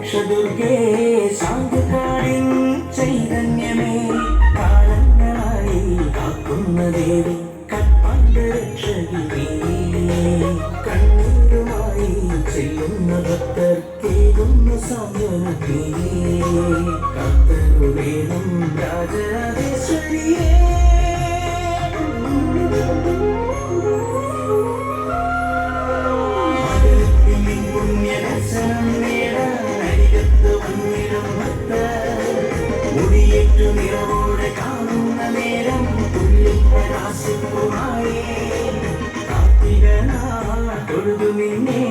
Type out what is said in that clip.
മോക്ഷദുർഗേ ശാന്തകാരിൻ ചൈതന്യമേ കാലങ്ങളായി കാക്കുന്ന ദേവി കൽപ്പാന്തരക്ഷകി കണ്ണീരുമായി ചെല്ലുന്ന ഭക്തർ കേൾക്കുന്ന സാന്ത്വനമേ കർത്തരുവേണം രാജരാജേശ്വരിയേ മുടിയേറ്റു നിറവോടെ കാണുന്ന നേരം തുല്യം പ്രകാശിക്കുമായി കാർത്തികനാ തൊഴുതു നിന്നെ